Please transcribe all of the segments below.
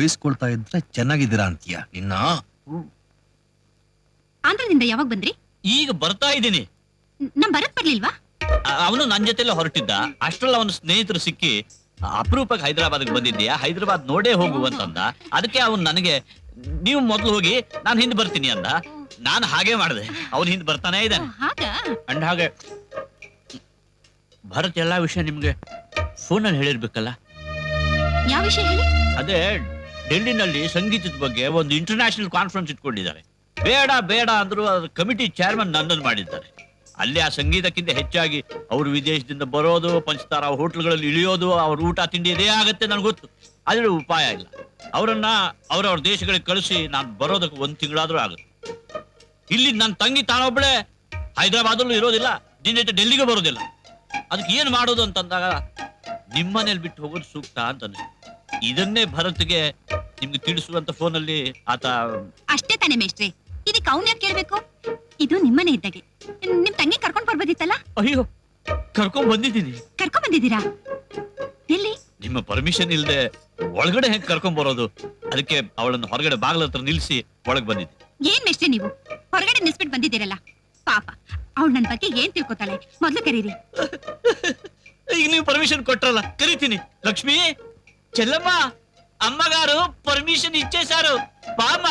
ಬಯಸ್ಕೊಳ್ತಾ ಇದ್ರೆ ಚೆನ್ನಾಗಿದ್ದೀರಾ ಅಂತೀಯ ನಿನ್ನ. ಆಂಧ್ರದಿಂದ ಯಾವಾಗ ಬಂದ್ರಿ? ಈಗ ಬರ್ತಾ ಇದ್ದೀನಿ. ನಮ್ ಭರತ್ ಬರ್ಲಿಲ್ವಾ? ಅವನು ನನ್ನ ಜೊತೆಲ್ಲ ಹೊರಟಿದ್ದ. ಅಷ್ಟ್ರಲ್ಲ ಅವನ ಸ್ನೇಹಿತರು ಸಿಕ್ಕಿ ಅಪರೂಪಕ್ಕೆ ಹೈದರಾಬಾದ್ಗೆ ಬಂದಿದ್ದೀಯಾ, ಹೈದರಾಬಾದ್ ನೋಡೇ ಹೋಗು ಅಂತಂದ. ಅದಕ್ಕೆ ಅವನು ನನಗೆ ನೀವು ಮೊದ್ಲು ಹೋಗಿ ನಾನು ಹಿಂದೆ ಬರ್ತೀನಿ ಅಂದ. ನಾನು ಹಾಗೆ ಮಾಡಿದೆ. ಅವನು ಹಿಂದೆ ಬರ್ತಾನೆ ಇದ್ದಾನೆ. ಅಂಡ್ ಹಾಗೆ ಭರತ್ ಎಲ್ಲಾ ವಿಷಯ ನಿಮ್ಗೆ ಫೋನಲ್ಲಿ ಹೇಳಿರ್ಬೇಕಲ್ಲ? ಯಾವ ವಿಷಯ ಹೇಳಿ? ಅದೇ ಡೆಲ್ಲಿನಲ್ಲಿ ಸಂಗೀತದ ಬಗ್ಗೆ ಒಂದು ಇಂಟರ್ನ್ಯಾಷನಲ್ ಕಾನ್ಫರೆನ್ಸ್ ಇಟ್ಕೊಂಡಿದ್ದಾರೆ. ಬೇಡ ಬೇಡ ಅಂದ್ರು ಅದ್ರ ಕಮಿಟಿ ಚೇರ್ಮನ್ ನನ್ನನ್ನು ಮಾಡಿದ್ದಾರೆ. ಅಲ್ಲಿ ಆ ಸಂಗೀತಕ್ಕಿಂತ ಹೆಚ್ಚಾಗಿ ಅವರು ವಿದೇಶದಿಂದ ಬರೋದು, ಪಂಚತಾರ ಹೋಟ್ಲ್ಗಳಲ್ಲಿ ಇಳಿಯೋದು, ಅವ್ರ ಊಟ ತಿಂಡಿ ಇದೇ ಆಗತ್ತೆ ನನಗೆ ಗೊತ್ತು. ಆದ್ರೆ ಉಪಾಯ ಇಲ್ಲ. ಅವರನ್ನ ಅವ್ರವ್ರ ದೇಶಗಳಿಗೆ ಕಳಿಸಿ ನಾನು ಬರೋದಕ್ಕೆ 1 ತಿಂಗಳಾದ್ರೂ ಆಗುತ್ತೆ. ಇಲ್ಲಿ ನನ್ನ ತಂಗಿ ತಾನೊಬ್ಬಳೆ ಹೈದರಾಬಾದಲ್ಲೂ ಇರೋದಿಲ್ಲ, ನಿನ್ನ ಜೊತೆ ಡೆಲ್ಲಿಗೆ ಬರೋದಿಲ್ಲ. ಅದಕ್ಕೆ ಏನ್ ಮಾಡೋದು ಅಂತಂದಾಗ ನಿಮ್ಮನೇಲಿ ಬಿಟ್ಟು ಹೋಗೋದು ಸೂಕ್ತ ಅಂತ ಅನಿಸ್ತು. ಇದನ್ನೇ ಭರತ್ಗೆ ನಿಮ್ಗೆ ತಿಳಿಸುವಂತ ಫೋನಲ್ಲಿ ಆತ. ಅಷ್ಟೇ ತಾನೇ ಮೇಷ್ಟ್ರೆ, ಇದಕ್ಕೆ ಅವ್ನ ಯಾಕೆ ಕೇಳ್ಬೇಕು? ಇದು ನಿಮ್ಮನೆ ಇದ್ದಾಗೆ. ನಿಮ್ ತಂಗಿ ಕರ್ಕೊಂಡ್ ಬರ್ಬೋದಿತ್ತಲ್ಲ? ಅಯ್ಯೋ, ಕರ್ಕೊಂಡ್ ಬಂದಿದ್ದೀನಿ. ಕರ್ಕೊಂಡ್ ಬಂದಿದ್ದೀರಾ? ಎಲ್ಲಿ? ನಿಮ್ಮ ಪರ್ಮಿಷನ್ ಇಲ್ದೆ ಒಳಗಡೆ ಹೆಂಗ್ ಕರ್ಕೊಂಡ್ ಬರೋದು? ಅದಕ್ಕೆ ಅವಳನ್ನು ಹೊರಗಡೆ ಬಾಗ್ಲ ಹತ್ರ ನಿಲ್ಸಿ ಒಳಗ್ ಬಂದಿದ್ದೆ. ಏನ್ ಮೇಷ್ಟ್ರೆ ನೀವು ಹೊರಗಡೆ ನಿಲ್ಸ್ಬಿಟ್ಟು ಬಂದಿದ್ದೀರಲ್ಲ? ಪಾಪ ಅವಳು ನನ್ ಬಗ್ಗೆ ಏನ್ ತಿಳ್ಕೊತಾಳೆ? ಮೊದ್ಲು ಕರೀರಿ. ಈಗ ನೀವು ಪರ್ಮಿಷನ್ ಕೊಟ್ರಲ್ಲ, ಕರಿತೀನಿ. ಲಕ್ಷ್ಮಿ, ಚೆಲ್ಲಮ್ಮ, ಅಮ್ಮಗಾರು ಪರ್ಮಿಷನ್ ಇಚ್ಛೇಸಾರು, ಬಾಮ.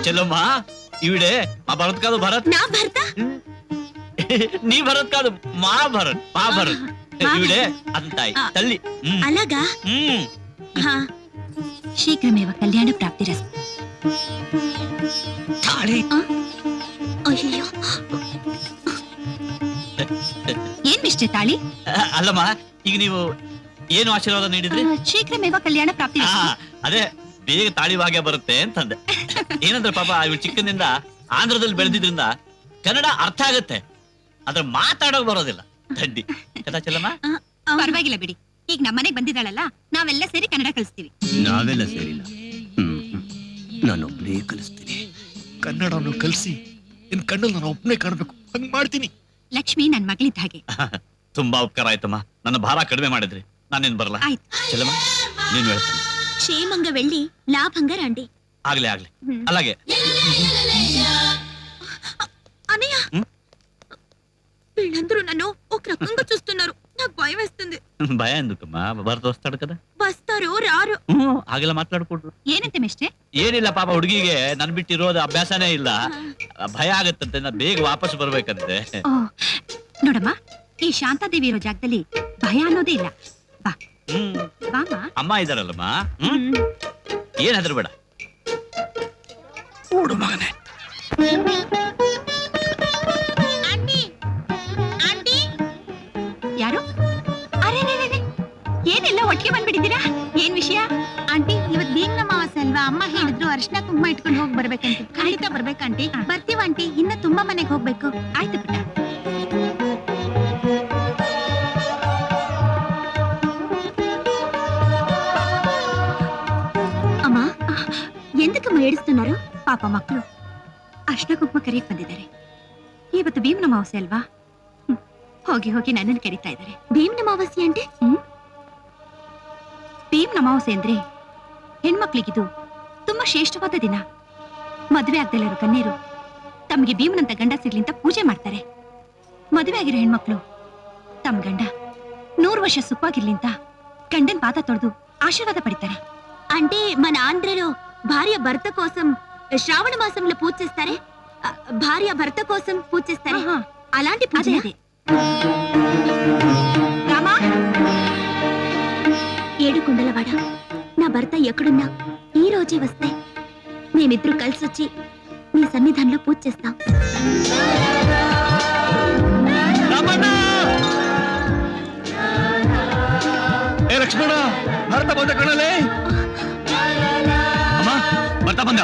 చెల్లమ్మా ఈవిడే మా భరత్ కాదు, భరత్ నా భర్త. నీ భరత్ కాదు, మా భరత్. మా భరత్ ఈవిడే అతని తల్లి. అలాగా? శీఘ్రమేవ కళ్యాణ ప్రాప్తిరస్తు. అయ్యో, ಏನ್ ಮಿಸ್ಟರ್ ತಾಳಿ? ಅಲ್ಲಮ್ಮ, ಈಗ ನೀವು ಏನು ಆಶೀರ್ವಾದ ನೀಡಿದ್ರಿ? ಶೀಘ್ರಮೇವ ಕಲ್ಯಾಣ ಪ್ರಾಪ್ತಿ. ಅದೇ ಬೇಗ ತಾಳಿ ಭಾಗ್ಯ ಬರುತ್ತೆ ಅಂತಂದೆ. ಏನಂದ್ರೆ ಪಾಪ ಇವ್ ಚಿಕ್ಕನಿಂದ ಆಂಧ್ರದಲ್ಲಿ ಬೆಳೆದಿದ್ರಿಂದ ಕನ್ನಡ ಅರ್ಥ ಆಗತ್ತೆ, ಆದ್ರೆ ಮಾತಾಡೋಕ್ ಬರೋದಿಲ್ಲ. ಥಂಡಿ ಕಥಾ ಚೆಲ್ಲಮ್ಮ. ಪರವಾಗಿಲ್ಲ ಬಿಡಿ, ಈಗ ನಮ್ಮನೆಗೆ ಬಂದಿದ್ದಾಳಲ್ಲ, ನಾವೆಲ್ಲ ಸೇರಿ ಕನ್ನಡ ಕಲಿಸ್ತೀವಿ. ನಾವೆಲ್ಲ ಸೇರಿಲ್ಲ, ನಾನೊಬ್ನೇ ಕಲಿಸ್ತೀನಿ. ಕನ್ನಡವನ್ನು ಕಲಿಸಿ ನಿನ್ ಕಣ್ಣಲ್ಲಿ ನಾನು ಒಬ್ನೇ ಕಾಣ್ಬೇಕು, ಹಂಗ್ ಮಾಡ್ತೀನಿ. ಲಕ್ಷ್ಮಿ ನನ್ ಮಗಳಿದ್ದ ಹಾಗೆ. ತುಂಬಾ ಉಪಕಾರ ಆಯ್ತಮ್ಮ, ನನ್ನ ಭಾರ ಕಡಿಮೆ ಮಾಡಿದ್ರಿ. ನಾನೇನ್ ಬರಲ್ಲ. ಚೆಲ್ಲಮ್ಮ, ನೀನ್ ಹೇಳ್ತೀನಿ. క్షేమంగా వెళ్ళి లాభంగా రండి. ಆಗ್ಲೇ ಆಗ್ಲೇ. అలాగే అన్నయ్య, వీళ్ళందరూ నన్ను ఒక రకంగా చూస్తున్నారు. నాకు భయం వేస్తుంది. భయం ఎందుకమ్మా? భరత్ వస్తాడు కదా. వస్తారు రారు? ಹಾಗೆಲ್ಲ ಮಾತಾಡ್ಕೊಡ್ರು. ಏನಂತೆ ಮಿಸ್ಟರ್? ಏನಿಲ್ಲ ಪಾಪ, ಹುಡುಗಿಗೆ ನನ್ ಬಿಟ್ಟಿರೋದು ಅಭ್ಯಾಸನೇ ಇಲ್ಲ, ಭಯ ಆಗತ್ತಂತೆ. ನಾ ಬೇಗ ವಾಪಸ್ ಬರ್ಬೇಕಂತೆ. ನೋಡಮ್ಮ, ಈ ಶಾಂತಾದೇವಿ ಇರೋ ಜಾಗದಲ್ಲಿ ಭಯ ಅನ್ನೋದೇ ಇಲ್ಲ. ಬಾ ಅಮ್ಮ ಇದಾರಲ್ಲಮ್ಮ. ಏನ್ ಹೆದರ್ ಬೇಡ. ಓಡು ಮಗನೇ. ಯಾರು? ಅರೆ ಏನೆಲ್ಲ ಒಟ್ಟಿಗೆ ಬಂದ್ಬಿಟ್ಟಿದ್ದೀರಾ? ಏನ್ ವಿಷಯ? ಆಂಟಿ, ಇವತ್ ಬೀಂಗ್ ಅಮಾವಾಸ್ಯೆ ಅಲ್ವಾ? ಅಮ್ಮ ಹೇಳಿದ್ರು ಅರ್ಶಿನ ಕುಂಕುಮ ಇಟ್ಕೊಂಡು ಹೋಗಿ ಬರ್ಬೇಕಂತೆ. ಖಂಡಿತ ಬರ್ಬೇಕಂಟಿ. ಬರ್ತೀವ ಆಂಟಿ, ಇನ್ನ ತುಂಬಾ ಮನೆಗೆ ಹೋಗ್ಬೇಕು. ಆಯ್ತು ಪುಟ್ಟ. ಎಂದಕ್ಕಮ್ಮ ಏಡಿస్తున్నారు? ಪಾಪ ಮಕ್ಕಳು ಅರ್ಶಿನ ಕುಂಕುಮ ಕರೆಯಕ್ ಬಂದಿದ್ದಾರೆ. ಇವತ್ತು ಭೀಮನ ಅಮಾವಾಸ್ಯೆ ಅಲ್ವಾ? ಹೋಗಿ ಹೋಗಿ ನನ್ನನ್ನು ಕರೀತಾ ಇದ್ದಾರೆ. ಭೀಮನ ಅಮಾವಾಸ್ಯೆ అంటే? ಭೀಮನ ಅಮಾವಾಸ್ಯೆ ಅಂದ್ರೆ ಹೆಣ್ಮಕ್ಳಿಗಿದು ತುಂಬಾ ಶ್ರೇಷ್ಠವಾದ ದಿನ. ಮದುವೆ ಆಗದಲ್ಲಿರೋ ಕನ್ಯರು ತಮಗೆ ಭೀಮನಂತ ಗಂಡ ಸಿಗ್ಲಿ ಅಂತ ಪೂಜೆ ಮಾಡ್ತಾರೆ. ಮದುವೆ ಆಗಿರೋ ಹೆಣ್ಮಕ್ಳು ತಮ್ಮ ಗಂಡ 100 ವರ್ಷ ಸುಖವಾಗಿರ್ಲಿ ಅಂತ ಗಂಡನ್ ಪಾದ ತೊಳೆದು ಆಶೀರ್ವಾದ ಪಡಿತಾರೆ. అంటే మన ఆంధ్రలో భార్య భర్త కోసం శ్రావణ మాసంలో పూజ చేస్తారే, భార్య భర్త కోసం పూజ చేస్తారే, అలాంటి పూజ అదే. రామా, ఏడుకొండలవాడ, నా భర్త ఎక్కడున్నా ఈ రోజే వస్తే మేమిద్దరు కలిసి వచ్చి నీ సన్నిధానంలో పూజ చేస్తాం. ಲಕ್ಷ್ಮಣ, ಭರತ ಬಂದ ಕಣಲೆ. ಅಮ್ಮ, ಭರತ ಬಂದ.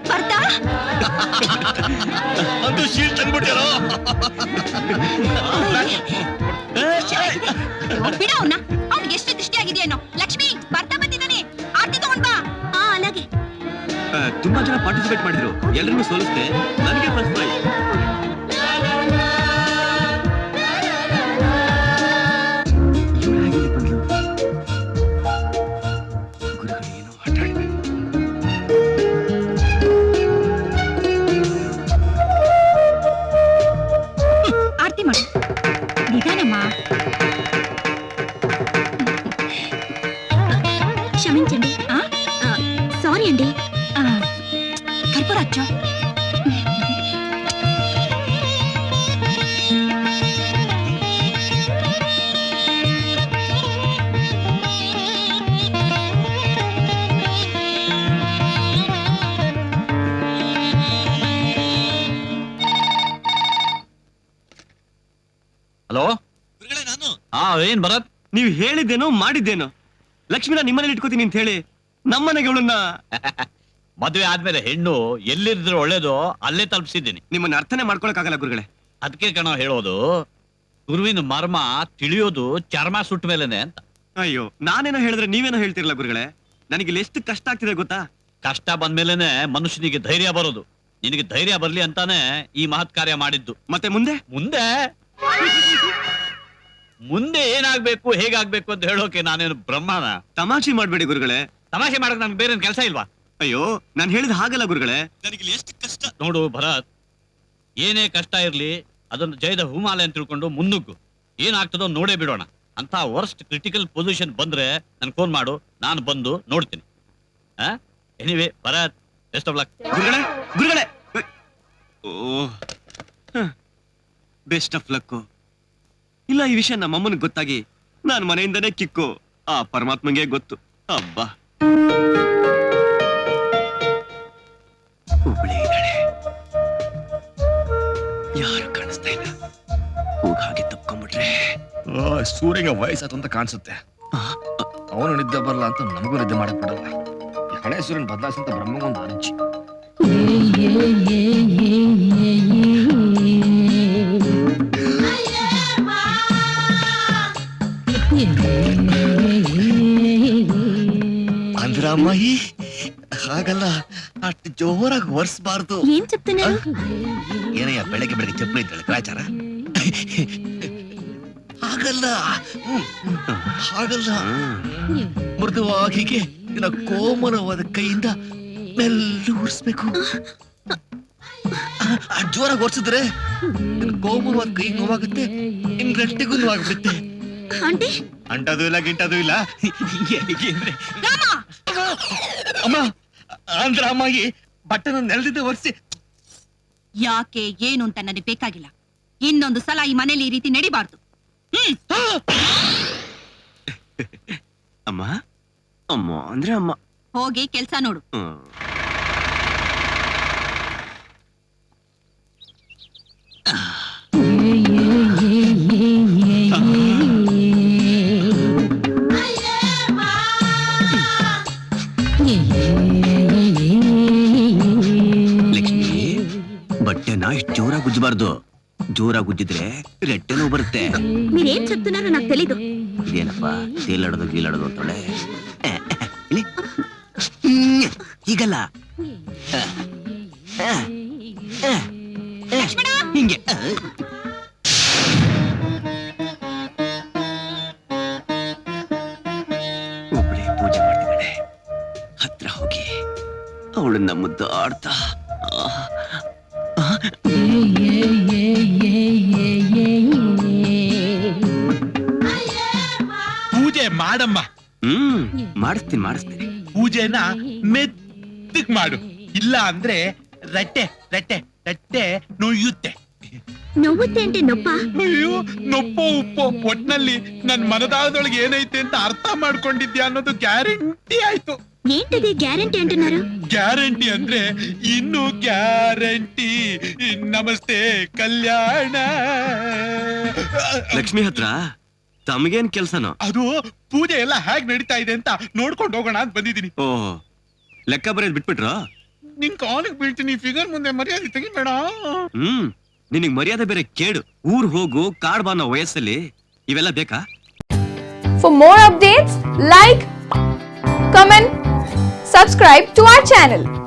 ಭರ್ತ ಅವನ್ನ. ಅವ್ನಿಗೆ ಎಷ್ಟು ದೃಷ್ಟಿ ಆಗಿದೆಯೇನೋ. ಲಕ್ಷ್ಮಿ ಬರ್ತಾ ಬಂದಿದ್ದಾನೆ, ಆರ್ತಿ ತಗೊಂಡ್ ಬಾ. అలాగే. ತುಂಬಾ ಜನ ಪಾರ್ಟಿಸಿಪೇಟ್ ಮಾಡಿದ್ರು, ಎಲ್ಲರನ್ನೂ ಸೋಲಿಸ್ದೆ, ನನಗೆ ಫಸ್ಟ್ ಪ್ರೈಸ್. ಗುರುಗಳು ಏನೋ ಆಟ ಆಡಿದ್ದಾರೆ. ಆರ್ತಿ ಮಾಡು, ನಿಧಾನಮ್ಮ. క్షమించండి. సారీ అండి. కర్పూర అచ్చో. ಹಲೋ, ಏನ್ ಭರತ್? ನೀವು ಹೇಳಿದ್ದೇನೋ ಮಾಡಿದ್ದೇನೋ. ಲಕ್ಷ್ಮಿನ ನಿಮ್ಮನೇಲಿ ಇಟ್ಕೋತೀನಿ ಅಂತ ಹೇಳಿ ನಮ್ಮನೆಗೆ ಅವಳನ್ನ ಮದುವೆ ಆದ್ಮೇಲೆ ಹೆಣ್ಣು ಎಲ್ಲಿದ್ರೆ ಒಳ್ಳೇದು ಅಲ್ಲೇ ತಲುಪಿಸಿದ್ದೀನಿ. ನಿಮ್ಮನ್ನ ಅರ್ಥನೇ ಮಾಡ್ಕೊಳಕ್ಕಾಗಲ್ಲ ಗುರುಗಳೇ. ಅದಕ್ಕೆ ಕಣೋ ಹೇಳೋದು, ಗುರುವಿನ ಮರ್ಮ ತಿಳಿಯೋದು ಚರ್ಮ ಸುಟ್ಟ ಮೇಲೆನೆ ಅಂತ. ಅಯ್ಯೋ, ನಾನೇನೋ ಹೇಳಿದ್ರೆ ನೀವೇನೋ ಹೇಳ್ತಿರಲ್ಲ ಗುರುಗಳೇ. ನನಗಿಲ್ಲಿ ಎಷ್ಟು ಕಷ್ಟ ಆಗ್ತಿದೆ ಗೊತ್ತಾ? ಕಷ್ಟ ಬಂದ್ಮೇಲೆನೆ ಮನುಷ್ಯನಿಗೆ ಧೈರ್ಯ ಬರೋದು. ನಿನಗೆ ಧೈರ್ಯ ಬರ್ಲಿ ಅಂತಾನೆ ಈ ಮಹತ್ ಕಾರ್ಯ ಮಾಡಿದ್ದು. ಮತ್ತೆ ಮುಂದೆ ಮುಂದೆ ಮುಂದೆ ಏನಾಗ್ಬೇಕು ಹೇಗಾಗ್ಬೇಕು ಅಂತ ಹೇಳೋಕೆ ನಾನೇನು ಬ್ರಹ್ಮನ? ತಮಾಷೆ ಮಾಡ್ಬೇಡಿ ಗುರುಗಳೇ. ತಮಾಷೆ ಮಾಡಕ್ ನನ್ಗೆ ಬೇರೆ ಕೆಲಸ ಇಲ್ವಾ? ಅಯ್ಯೋ, ನಾನು ಹೇಳಿದ ಹಾಗಲ್ಲ ಗುರುಗಳೇ. ನನಗಿಲ್ಲಿ ಎಷ್ಟು ಕಷ್ಟ. ನೋಡು ಭರತ್, ಏನೇ ಕಷ್ಟ ಇರ್ಲಿ ಅದನ್ನು ಜಯದ ಹೂಮಾಲೆ ಅಂತ ತಿಳ್ಕೊಂಡು ಮುನ್ನುಗ್ಗು. ಏನಾಗ್ತದೋ ನೋಡೇ ಬಿಡೋಣ. ಅಂತ ವರ್ಸ್ಟ್ ಕ್ರಿಟಿಕಲ್ ಪೊಸಿಷನ್ ಬಂದ್ರೆ ನನ್ ಫೋನ್ ಮಾಡು, ನಾನು ಬಂದು ನೋಡ್ತೀನಿ. Anyway Bharat, best of luck. ಗುರುಗಳೇ ಗುರುಗಳೇ, ಓ ಬೆಸ್ಟ್ ಆಫ್ ಲಕ್. ಇಲ್ಲ, ಈ ವಿಷಯ ನಮ್ಮಮ್ಮನಿಗೆ ಗೊತ್ತಾಗಿ ನಾನು ಮನೆಯಿಂದನೇ ಕಿಕ್ಕು. ಆ ಪರಮಾತ್ಮಂಗೆ ಗೊತ್ತು. ಅಬ್ಬಾ, ಒಬ್ಬಳೇ ಇದ್ದಾಳೆ, ಯಾರು ಕಾಣಿಸ್ತಾ ಇಲ್ಲ. ಹೋಗ ಹಾಗೆ ತಪ್ಕೊಂಡ್ಬಿಟ್ರೆ ಸೂರ್ಯಗೆ ವಯಸ್ಸಾಯ್ತು ಅಂತ ಕಾಣಿಸುತ್ತೆ. ಅವನು ನಿದ್ದೆ ಬರಲ್ಲ ಅಂತ ನಮಗೂ ನಿದ್ದೆ ಮಾಡಕ್ ಬಿಡಲ್ಲ. ಈ ಹಳೆ ಸೂರ್ಯನ್ ಬದಲಾಯಿಸಂತ ಬ್ರಹ್ಮಗೊಂದು ಅರ್ಜಿ. ಅಂದ್ರ ಅಮ್ಮಾಯಿ ಹಾಗಲ್ಲ, ಅಷ್ಟು ಜೋರಾಗಿ ಒರ್ಸ್ಬಾರ್ದು. ಏನ್ చెప్తున్నారు? ಏನಯ್ಯ ಬೆಳಗ್ಗೆ ಬೆಳಗ್ಗೆ ಚಪ್ಪಲಿ ಇದ್ದಾಳೆ ಗ್ರಾಚಾರ? ಹಾಗಲ್ಲ ಹಾಗಲ್ಲ, ಮೃದುವಾಗಿ ನಿನ್ನ ಕೋಮಲವಾದ ಕೈಯಿಂದ ಮೆಲ್ಲ ಉರ್ಸ್ಬೇಕು. ಜೋರಾಗಿ ಒರ್ಸಿದ್ರೆ ನಿನ್ನ ಕೋಮಲವಾದ ಕೈ ನೋವಾಗುತ್ತೆ, ನಿನ್ ಗಂಟೆಗೂ ನೋವಾಗ್ಬಿಡುತ್ತೆ. ಅಂಟದು ಇಲ್ಲ ಗಿಂಟದು ಇಲ್ಲ. ಅಮ್ಮ ಅಂದ್ರ ಅಮ್ಮಾಗಿ ಬಟ್ಟೆನ ನೆಲದಿಂದ ಒರೆಸಿ. ಯಾಕೆ ಏನು ಅಂತ ನನಗೆ ಬೇಕಾಗಿಲ್ಲ. ಇನ್ನೊಂದು ಸಲ ಈ ಮನೇಲಿ ಈ ರೀತಿ ನಡಿಬಾರ್ದು. ಅಮ್ಮ ಅಮ್ಮ ಅಂದ್ರೆ ಅಮ್ಮ. ಹೋಗಿ ಕೆಲ್ಸ ನೋಡು. ಲಕ್ಷ್ಮಿ, ಬಟ್ಟೆನ ಇಷ್ಟು ಜೋರಾಗಿ ಉಜ್ಜಬಾರ್ದು. ಜೋರಾಗಿ ಉಜ್ಜಿದ್ರೆ ರೆಟ್ಟೆ ನೋವು ಬರುತ್ತೆ. మీరేం చెప్తున్నారో నాకు తెలీదు. ಇದೇನಪ್ಪ ತೇಲಾಡೋದು ಗೀಲಾಡೋದು ಅಂತಳೆ. ಹೀಗಲ್ಲ, ಹಿಂಗೆ. ಒಬ್ಬಳೇ ಪೂಜೆ ಮಾಡ್ತಿದ್ದಾಳೆ. ಹತ್ರ ಹೋಗಿ ಅವಳನ್ನ ಮುದ್ದಾಡ್ತಾ ಪೂಜೆ ಮಾಡಮ್ಮ. ಮಾಡಿಸ್ತೀನಿ. ಪೂಜೆನ ಮೆತ್ತಗ್ ಮಾಡು, ಇಲ್ಲ ಅಂದ್ರೆ ರಟ್ಟೆ ರಟ್ಟೆ ರಟ್ಟೆ ನೋಯುತ್ತೆ. ನೋವುತ್ತೆ అంటే ನೊಪ್ಪ? ಅಯ್ಯೋ, ನೊಪ್ಪೋ ಉಪ್ಪೋ ಒಟ್ನಲ್ಲಿ ನನ್ ಮನದಾಳದೊಳಗೆ ಏನೈತೆ ಅಂತ ಅರ್ಥ ಮಾಡ್ಕೊಂಡಿದ್ಯಾ ಅನ್ನೋದು ಗ್ಯಾರಂಟಿ ಆಯ್ತು. ఏంటది గ్యారెంటీ అంటున్నారు? ಗ್ಯಾರಂಟಿ ಅಂದ್ರೆ ಇನ್ನು ಗ್ಯಾರಂಟಿ. ನಮಸ್ತೆ ಕಲ್ಯಾಣ. ಲಕ್ಷ್ಮಿ ಹತ್ರ ತಮಗೇನ್ ಕೆಲ್ಸನೋ? ಅದು ಪೂಜೆ ಎಲ್ಲ ಹೇಗ್ ನಡೀತಾ ಇದೆ ಅಂತ ನೋಡ್ಕೊಂಡು ಹೋಗೋಣ ಅಂತ ಬಂದಿದ್ದೀನಿ. ಓ, ಲೆಕ್ಕ ಬರೆಯೋದ್ ಬಿಟ್ಬಿಟ್ರ? ನಿನ್ ಕಾಲಿಗೆ ಬೀಳ್ತೀನಿ, ಫಿಗರ್ ಮುಂದೆ ಮರ್ಯಾದೆ ತೆಗಿಬೇಡ. ನಿನಗ್ ಮರ್ಯಾದೆ ಬೇರೆ ಕೇಡು. ಊರ್ ಹೋಗು ಕಾಡ್ ಬಾನೋ ವಯಸ್ಸಲ್ಲಿ ಇವೆಲ್ಲ ಬೇಕಾ? For more updates, like, comment, subscribe to our channel.